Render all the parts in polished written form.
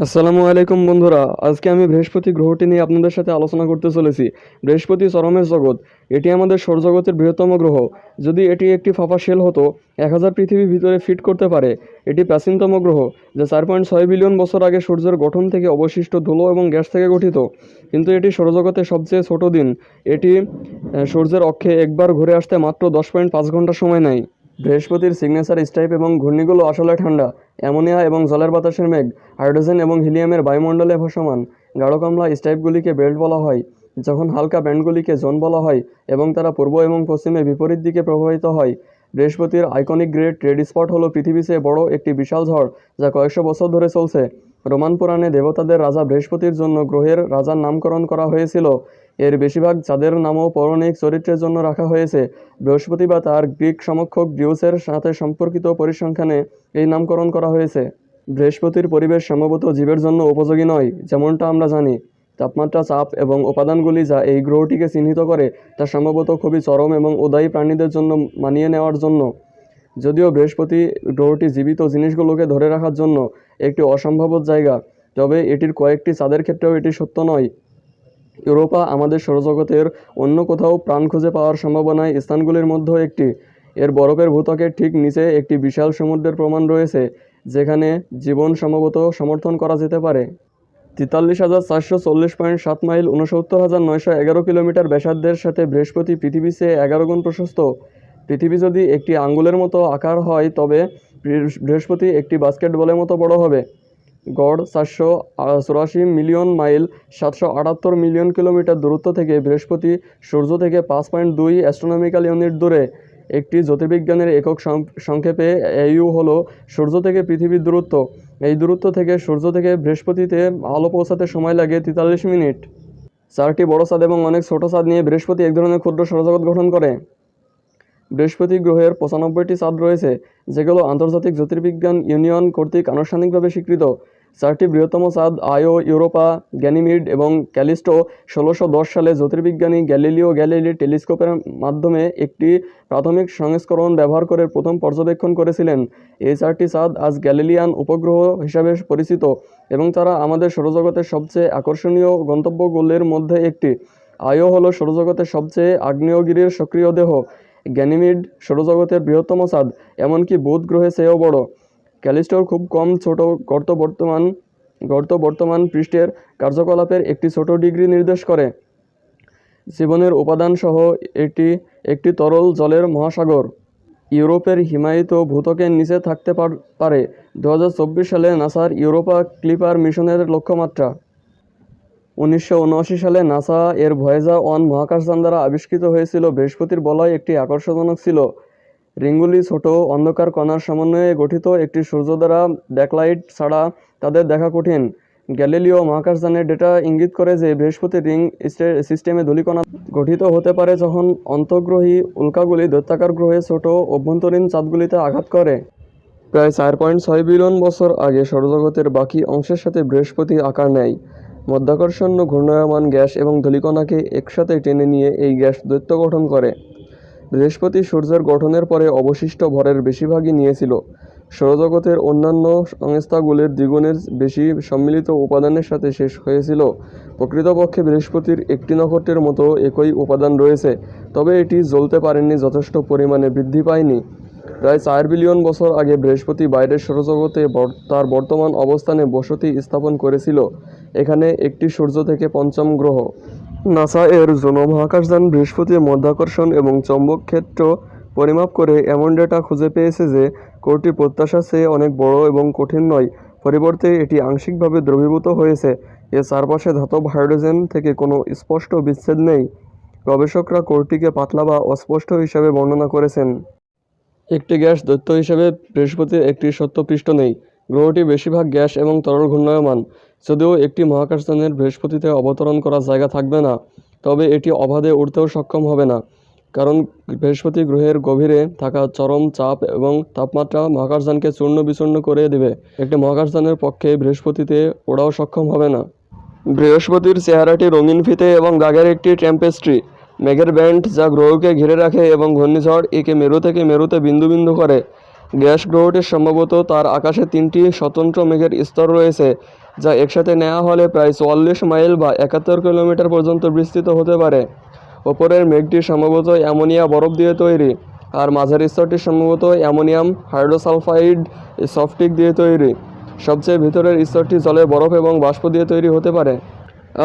আসসালামু আলাইকুম বন্ধুরা, আজকে আমি বৃহস্পতি গ্রহটি নিয়ে আপনাদের সাথে আলোচনা করতে চলেছি। বৃহস্পতি চরমের জগৎ। এটি আমাদের সৌরজগতের বৃহত্তম গ্রহ। যদি এটি একটি ফাঁপা শেল হতো, 1000 পৃথিবী ভিতরে ফিট করতে পারে। এটি প্রাচীনতম গ্রহ, যা 4.6 বিলিয়ন বছর আগে সূর্যের গঠন থেকে অবশিষ্ট ধুলো এবং গ্যাস থেকে গঠিত। কিন্তু এটি সৌরজগতের সবচেয়ে ছোট দিন। এটি সূর্যের অক্ষে একবার ঘুরে আসতে মাত্র 10.5 ঘন্টা সময় নেয়। বৃহস্পতির সিগনেচার স্টাইপ এবং ঘূর্ণিগুলো আসলে ঠান্ডা অ্যামোনিয়া এবং জলের বাতাসের মেঘ, হাইড্রোজেন এবং হিলিয়ামের বায়ুমণ্ডলে ভাসমান। গাঢ় কমলা স্টাইপগুলিকে বেল্ট বলা হয়, যখন হালকা ব্যান্ডগুলিকে জোন বলা হয় এবং তারা পূর্ব এবং পশ্চিমে বিপরীত দিকে প্রবাহিত হয়। বৃহস্পতির আইকনিক গ্রেট রেড স্পট হলো পৃথিবী চেয়ে বড় একটি বিশাল ঝড়, যা কয়েকশো বছর ধরে চলছে। রোমান পুরাণে দেবতাদের রাজা বৃহস্পতির জন্য গ্রহের রাজার নামকরণ করা হয়েছিল। এর বেশিরভাগ চাঁদের নামও পৌরাণিক চরিত্রের জন্য রাখা হয়েছে। বৃহস্পতি বা তার গ্রিক সমকক্ষ জিউসের সাথে সম্পর্কিত পরিসংখ্যানে এই নামকরণ করা হয়েছে। বৃহস্পতির পরিবেশ সম্ভবত জীবের জন্য উপযোগী নয়, যেমনটা আমরা জানি। তাপমাত্রা, চাপ এবং উপাদানগুলি যা এই গ্রহটিকে চিহ্নিত করে তা সম্ভবত খুবই চরম এবং উদায়ী প্রাণীদের জন্য মানিয়ে নেওয়ার জন্য। যদিও বৃহস্পতি গ্রহটি জীবিত জিনিসগুলোকে ধরে রাখার জন্য একটি অসম্ভাব্য জায়গা, তবে এটির কয়েকটি চাঁদের ক্ষেত্রেও এটি সত্য নয়। ইউরোপা আমাদের সৌরজগতের অন্য কোথাও প্রাণ খুঁজে পাওয়ার সম্ভাবনায় স্থানগুলির মধ্যে একটি। এর বরফের ভূত্বকের ঠিক নিচে একটি বিশাল সমুদ্রের প্রমাণ রয়েছে, যেখানে জীবন সম্ভবত সমর্থন করা যেতে পারে। 43,440.7 মাইল 69,911 কিলোমিটার ব্যাসার্ধের সাথে বৃহস্পতি পৃথিবী চেয়ে 11 গুণ প্রশস্ত। পৃথিবী যদি একটি আঙ্গুলের মতো আকার হয়, তবে বৃহস্পতি একটি বাস্কেটবলের মতো বড় হবে। গড় 484 মিলিয়ন মাইল 778 মিলিয়ন কিলোমিটার দূরত্ব থেকে বৃহস্পতি সূর্য থেকে 5.2 অ্যাস্ট্রোনমিক্যাল ইউনিট দূরে। একটি জ্যোতির্বিজ্ঞানের একক সংক্ষেপে এইউ হলো সূর্য থেকে পৃথিবীর দূরত্ব। এই দূরত্ব থেকে সূর্য থেকে বৃহস্পতিতে আলো পৌঁছাতে সময় লাগে 43 মিনিট। 4টি বড় চাঁদ এবং অনেক ছোট চাঁদ নিয়ে বৃহস্পতি এক ধরনের ক্ষুদ্র সৌরজগৎ গঠন করে। বৃহস্পতি গ্রহের 95টি চাঁদ রয়েছে, যেগুলো আন্তর্জাতিক জ্যোতির্বিজ্ঞান ইউনিয়ন কর্তৃক আনুষ্ঠানিকভাবে স্বীকৃত। 4টি বৃহত্তম চাঁদ আয়ো, ইউরোপা, গ্যানিমিড এবং ক্যালিস্টো 1610 সালে জ্যোতির্বিজ্ঞানী গ্যালিলিও গ্যালিলি টেলিস্কোপের মাধ্যমে একটি প্রাথমিক সংস্করণ ব্যবহার করে প্রথম পর্যবেক্ষণ করেছিলেন। এই 4টি চাঁদ আজ গ্যালিলিয়ান উপগ্রহ হিসাবে পরিচিত এবং তারা আমাদের সৌরজগতের সবচেয়ে আকর্ষণীয় গন্তব্যগুলির মধ্যে একটি। আয়ো হলো সৌরজগতের সবচেয়ে আগ্নেয়গিরির সক্রিয় দেহ। গ্যানিমিড সৌরজগতের বৃহত্তম চাঁদ, এমনকি বুধ গ্রহের চেয়েও বড়। ক্যালিস্টোর খুব কম ছোট গর্ত বর্তমান পৃষ্ঠের কার্যকলাপের একটি ছোট ডিগ্রি নির্দেশ করে। জীবনের উপাদান সহ এটি একটি তরল জলের মহাসাগর। ইউরোপের হিমায়িত ভূত্বকের নিচে থাকতে পারে 2024 সালে নাসার ইউরোপা ক্লিপার মিশনের লক্ষ্যমাত্রা। 1979 সালে নাসা এর ভয়েজার 1 মহাকাশযান দ্বারা আবিষ্কৃত হয়েছিল। বৃহস্পতির বলয় একটি আকর্ষণজনক ছিল। রিংগুলি ছোট অন্ধকার কণার সমন্বয়ে গঠিত। একটি সূর্য দ্বারা ব্যাকলাইট ছাড়া তাদের দেখা কঠিন। গ্যালিলিও মহাকাশযানের ডেটা ইঙ্গিত করে যে বৃহস্পতির রিং সিস্টেমে ধূলিকণা গঠিত হতে পারে যখন অন্তঃগ্রহী উল্কাগুলি দৈত্যাকার গ্রহে ছোট অভ্যন্তরীণ চাঁদগুলিতে আঘাত করে। প্রায় 4.6 বিলিয়ন বছর আগে সৌরজগতের বাকি অংশের সাথে বৃহস্পতি আকার নেয়। মধ্যাকর্ষণ ঘূর্ণায়মান গ্যাস এবং ধূলিকণাকে একসাথে টেনে নিয়ে এই গ্যাস দৈত্য গঠন করে। বৃহস্পতি সূর্যের গঠনের পরে অবশিষ্ট ভরের বেশিরভাগই নিয়েছিল। সৌরজগতের অন্যান্য সংস্থাগুলির দ্বিগুণের বেশি সম্মিলিত উপাদানের সাথে শেষ হয়েছিল। প্রকৃতপক্ষে বৃহস্পতির একটি নক্ষত্রের মতো একই উপাদান রয়েছে, তবে এটি জ্বলতে পারেনি, যথেষ্ট পরিমাণে বৃদ্ধি পায়নি। প্রায় 4 বিলিয়ন বছর আগে বৃহস্পতি বাইরের সৌরজগতে তার বর্তমান অবস্থানে বসতি স্থাপন করেছিল। এখানে একটি সূর্য থেকে পঞ্চম গ্রহ। নাসা এর জুনো মহাকাশযান বৃহস্পতির মধ্যাকর্ষণ এবং চৌম্বক ক্ষেত্র পরিমাপ করে এমন ডেটা খুঁজে পেয়েছে যে কোরটি প্রত্যাশার চেয়ে অনেক বড় এবং কঠিন নয়। পরিবর্তে এটি আংশিকভাবে দ্রবীভূত হয়েছে। এর চারপাশে ধাতব হাইড্রোজেন থেকে কোনো স্পষ্ট বিচ্ছেদ নেই। গবেষকরা কোরটিকে পাতলা বা অস্পষ্ট হিসাবে বর্ণনা করেছেন। একটি গ্যাস দৈত্য হিসেবে বৃহস্পতির একটি সত্য পৃষ্ঠ নেই। গ্রহটি বেশিরভাগ গ্যাস এবং তরল ঘূর্ণায়মান। যদিও একটি মহাকাশযানের বৃহস্পতিতে অবতরণ করার জায়গা থাকবে না, তবে এটি অবাধে উড়তেও সক্ষম হবে না, কারণ বৃহস্পতি গ্রহের গভীরে থাকা চরম চাপ এবং তাপমাত্রা মহাকাশযানকে চূর্ণ বিচূর্ণ করে দেবে। একটি মহাকাশযানের পক্ষে বৃহস্পতিতে ওড়াও সক্ষম হবে না। বৃহস্পতির চেহারাটি রঙিন ফিতে এবং দাগের একটি টেম্পেস্ট্রি। মেঘের ব্যান্ড যা গ্রহকে ঘিরে রাখে এবং ঘূর্ণিঝড় একে মেরু থেকে মেরুতে বিন্দু বিন্দু করে। গ্যাস গ্রহটির সম্ভবত তার আকাশে 3টি স্বতন্ত্র মেঘের স্তর রয়েছে, যা একসাথে নেওয়া হলে প্রায় 44 মাইল বা 71 কিলোমিটার পর্যন্ত বিস্তৃত হতে পারে। ওপরের মেঘটি সম্ভবত অ্যামোনিয়া বরফ দিয়ে তৈরি, আর মাঝারি স্তরটি সম্ভবত অ্যামোনিয়াম হাইড্রোসালফাইড সফটিক দিয়ে তৈরি। সবচেয়ে ভিতরের স্তরটি জলে বরফ এবং বাষ্প দিয়ে তৈরি হতে পারে।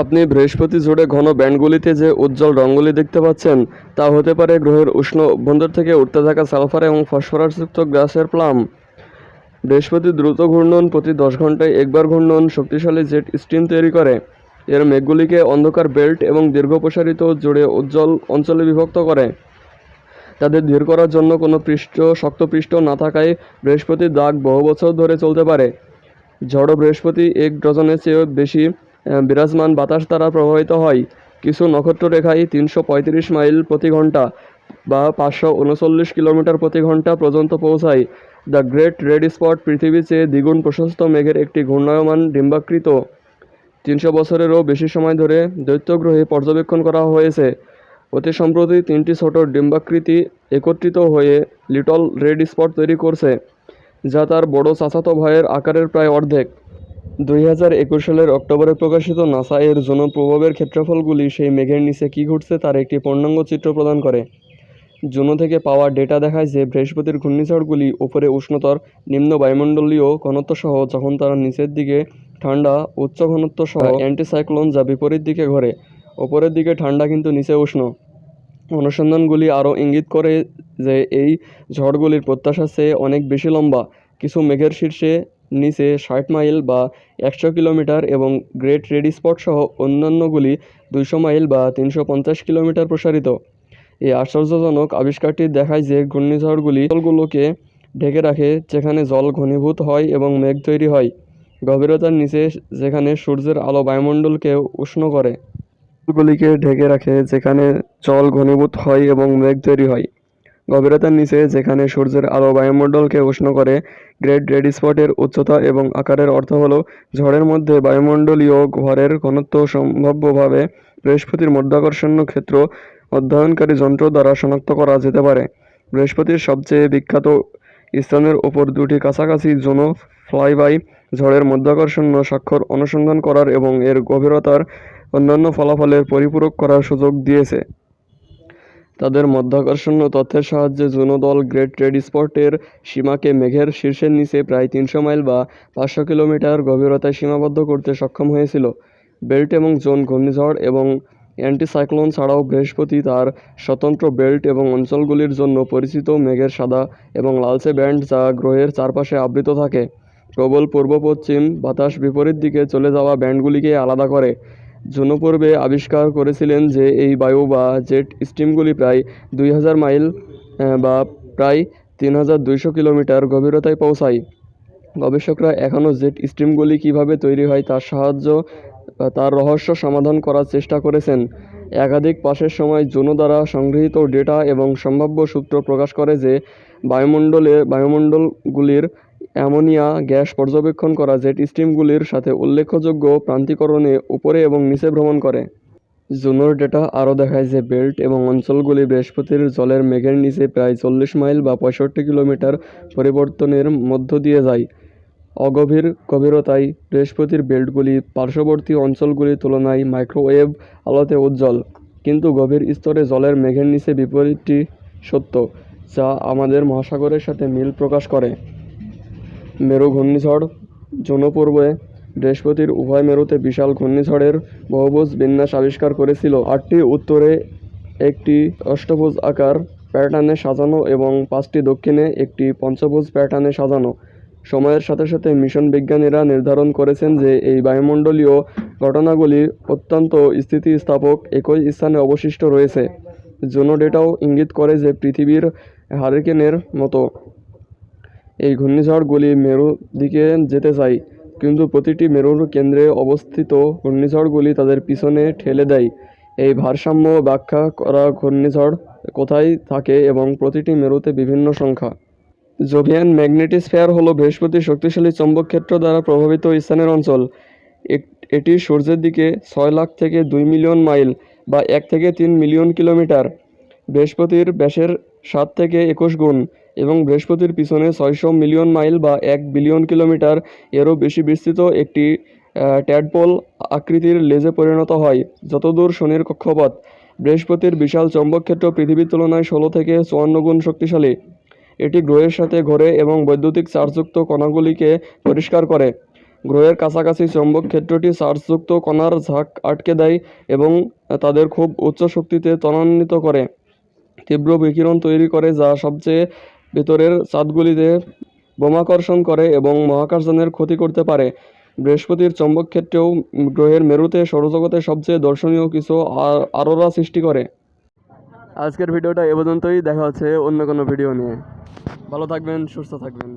আপনি বৃহস্পতি জুড়ে ঘন ব্যান্ডগুলিতে যে উজ্জ্বল রঙগুলি দেখতে পাচ্ছেন তা হতে পারে গ্রহের উষ্ণ অভ্যন্তর থেকে উঠতে থাকা সালফার এবং ফসফরাসযুক্ত গ্যাসের প্লাম। বৃহস্পতি দ্রুত ঘূর্ণন, প্রতি 10 ঘন্টায় একবার ঘূর্ণন শক্তিশালী জেট স্ট্রিম তৈরি করে। এর মেঘগুলিকে অন্ধকার বেল্ট এবং দীর্ঘ প্রসারিত জুড়ে উজ্জ্বল অঞ্চলে বিভক্ত করে। তাদের ধীর করার জন্য কোনো শক্ত পৃষ্ঠ না থাকায় বৃহস্পতির দাগ বহু বছর ধরে চলতে পারে। ঝড়ো বৃহস্পতি 1 ডজনের চেয়েও বেশি বিরাজমান বাতাস দ্বারা প্রভাবিত হয়। কিছু নক্ষত্ররেখায় 335 মাইল প্রতি ঘন্টা বা 539 কিলোমিটার প্রতি ঘন্টা পর্যন্ত পৌঁছায়। দ্য গ্রেট রেড স্পট পৃথিবীর চেয়ে দ্বিগুণ প্রশস্ত মেঘের একটি ঘূর্ণায়মান ডিম্বাকৃত। 300 বছরেরও বেশি সময় ধরে দৈত্যগ্রহে পর্যবেক্ষণ করা হয়েছে। অতি সম্প্রতি 3টি ছোট ডিম্বাকৃতি একত্রিত হয়ে লিটল রেড স্পট তৈরি করছে, যা তার বড় চাচাতো ভাইয়ের আকারের প্রায় অর্ধেক। 2021 সালের অক্টোবরে প্রকাশিত নাসা এর জুনো প্রভাবের ক্ষেত্রফলগুলি সেই মেঘের নিচে কী ঘটছে তার একটি পূর্ণাঙ্গ চিত্র প্রদান করে। জুনো থেকে পাওয়া ডেটা দেখায় যে বৃহস্পতির ঘূর্ণিঝড়গুলি উপরে উষ্ণতর নিম্ন বায়ুমণ্ডলীয় ঘনত্ব সহ, যখন তারা নিচের দিকে ঠান্ডা উচ্চ ঘনত্ব সহ অ্যান্টিসাইক্লোন, যা বিপরীত দিকে ঘোরে। ওপরের দিকে ঠান্ডা কিন্তু নিচে উষ্ণ। অনুসন্ধানগুলি আরও ইঙ্গিত করে যে এই ঝড়গুলির প্রত্যাশার চেয়ে অনেক বেশি লম্বা। কিছু মেঘের শীর্ষে নিচে 60 মাইল বা 100 কিলোমিটার এবং গ্রেট রেড স্পট সহ অন্যান্যগুলি 200 মাইল বা 350 কিলোমিটার প্রসারিত। এই আশ্চর্যজনক আবিষ্কারটি দেখায় যে ঘূর্ণিঝড়গুলি জলগুলোকে ঢেকে রাখে যেখানে জল ঘনীভূত হয় এবং মেঘ তৈরি হয়, গভীরতার নিচে যেখানে সূর্যের আলো বায়ুমণ্ডলকে উষ্ণ করে। গুলিকে ঢেকে রাখে যেখানে জল ঘনীভূত হয় এবং মেঘ তৈরি হয়, গভীরতার নিচে যেখানে সূর্যের আলো বায়ুমণ্ডলকে উষ্ণ করে। গ্রেট রেড স্পটের উচ্চতা এবং আকারের অর্থ হল ঝড়ের মধ্যে বায়ুমণ্ডলীয় ভরের ঘনত্ব সম্ভাব্যভাবে বৃহস্পতির মধ্যাকর্ষণ ক্ষেত্র অধ্যয়নকারী যন্ত্র দ্বারা শনাক্ত করা যেতে পারে। বৃহস্পতির সবচেয়ে বিখ্যাত স্থানের ওপর 2টি কাছাকাছি জুনো ফ্লাইবাই ঝড়ের মধ্যাকর্ষণ স্বাক্ষর অনুসন্ধান করার এবং এর গভীরতার অন্যান্য ফলাফলের পরিপূরক করার সুযোগ দিয়েছে। তাদের মধ্যাকর্ষণ তথ্যের সাহায্যে জুনো দল গ্রেট রেড স্পটের সীমাকে মেঘের শীর্ষের নিচে প্রায় 300 মাইল বা 500 কিলোমিটার গভীরতায় সীমাবদ্ধ করতে সক্ষম হয়েছিল। বেল্ট এবং জোন ঘূর্ণিঝড় এবং অ্যান্টিসাইক্লোন ছাড়াও বৃহস্পতি তার স্বতন্ত্র বেল্ট এবং অঞ্চলগুলির জন্য পরিচিত মেঘের সাদা এবং লালচে ব্যান্ড, যা গ্রহের চারপাশে আবৃত থাকে। প্রবল পূর্ব পশ্চিম বাতাস বিপরীত দিকে চলে যাওয়া ব্যান্ডগুলিকে আলাদা করে। জুনো পূর্বে আবিষ্কার করেছিলেন যে এই বায়ু বা জেট স্ট্রিমগুলি প্রায় 2000 মাইল বা প্রায় 3200 কিলোমিটার গভীরতায় পৌঁছায়। গবেষকরা এখনও জেট স্ট্রিমগুলি কীভাবে তৈরি হয় তার রহস্য সমাধান করার চেষ্টা করেছেন। একাধিক পাসের সময় জুনো দ্বারা সংগৃহীত ডেটা এবং সম্ভাব্য সূত্র প্রকাশ করে যে বায়ুমণ্ডলগুলির অ্যামোনিয়া গ্যাস পর্যবেক্ষণ করা জেট স্ট্রিমগুলির সাথে উল্লেখযোগ্য প্রান্তিকরণে উপরে এবং নিচে ভ্রমণ করে। জুনোর ডেটা আরও দেখায় যে বেল্ট এবং অঞ্চলগুলি বৃহস্পতির জলের মেঘের নিচে প্রায় 40 মাইল বা 65 কিলোমিটার পরিবর্তনের মধ্য দিয়ে যায়। অগভীর গভীরতায় বৃহস্পতির বেল্টগুলি পার্শ্ববর্তী অঞ্চলগুলির তুলনায় মাইক্রোওয়েভ আলোতে উজ্জ্বল, কিন্তু গভীর স্তরে জলের মেঘের নিচে বিপরীতটি সত্য, যা আমাদের মহাসাগরের সাথে মিল প্রকাশ করে। মেরু ঘূর্ণিঝড় জুনো পূর্বে বৃহস্পতির উভয় মেরুতে বিশাল ঘূর্ণিঝড়ের বহুভুজ বিন্যাস আবিষ্কার করেছিল। 8টি উত্তরে একটি অষ্টভুজ আকার প্যাটার্নে সাজানো এবং 5টি দক্ষিণে একটি পঞ্চভুজ প্যাটার্নে সাজানো। সময়ের সাথে সাথে মিশন বিজ্ঞানীরা নির্ধারণ করেছেন যে এই বায়ুমণ্ডলীয় ঘটনাগুলি অত্যন্ত স্থিতিস্থাপক একই স্থানে অবশিষ্ট রয়েছে। জুনো ডেটাও ইঙ্গিত করে যে পৃথিবীর হারিকেনের মতো এই ঘূর্ণিঝড়গুলি মেরু দিকে যেতে চায়, কিন্তু প্রতিটি মেরুর কেন্দ্রে অবস্থিত ঘূর্ণিঝড়গুলি তাদের পিছনে ঠেলে দেয়। এই ভারসাম্য ব্যাখ্যা করা ঘূর্ণিঝড় কোথায় থাকে এবং প্রতিটি মেরুতে বিভিন্ন সংখ্যা। জোভিয়ান ম্যাগনেটোস্ফিয়ার হল বৃহস্পতির শক্তিশালী চৌম্বক ক্ষেত্র দ্বারা প্রভাবিত স্থানের অঞ্চল। এটি সূর্যের দিকে 6 লাখ থেকে 2 মিলিয়ন মাইল বা 1 থেকে 3 মিলিয়ন কিলোমিটার, বৃহস্পতির ব্যাসের 7 থেকে 21 গুণ এবং বৃহস্পতির পিছনে 600 মিলিয়ন মাইল বা 1 বিলিয়ন কিলোমিটার এরও বেশি বিস্তৃত একটি ট্যাডপোল আকৃতির লেজে পরিণত হয়। যতদূর শনির কক্ষপথ, বৃহস্পতির বিশাল চৌম্বকক্ষেত্র পৃথিবীর তুলনায় 16 থেকে 54 গুণ শক্তিশালী। এটি গ্রহের সাথে ঘোরে এবং বৈদ্যুতিক চার্জযুক্ত কণাগুলিকে পরিষ্কার করে। গ্রহের কাছাকাছি চৌম্বক ক্ষেত্রটি চার্জযুক্ত কণার ঝাঁক আটকে দেয় এবং তাদের খুব উচ্চ শক্তিতে ত্বরান্বিত করে, তীব্র বিকিরণ তৈরি করে যা সবচেয়ে ভেতরের চাঁদগুলিতে বোমাকর্ষণ করে এবং মহাকাশযানের ক্ষতি করতে পারে। বৃহস্পতির চৌম্বকক্ষেত্রেও গ্রহের মেরুতে সৌরজগতের সবচেয়ে দর্শনীয় কিছু অরোরা সৃষ্টি করে। আজকের ভিডিওটা এ পর্যন্তই, দেখা হচ্ছে অন্য কোনো ভিডিও নিয়ে। ভালো থাকবেন, সুস্থ থাকবেন।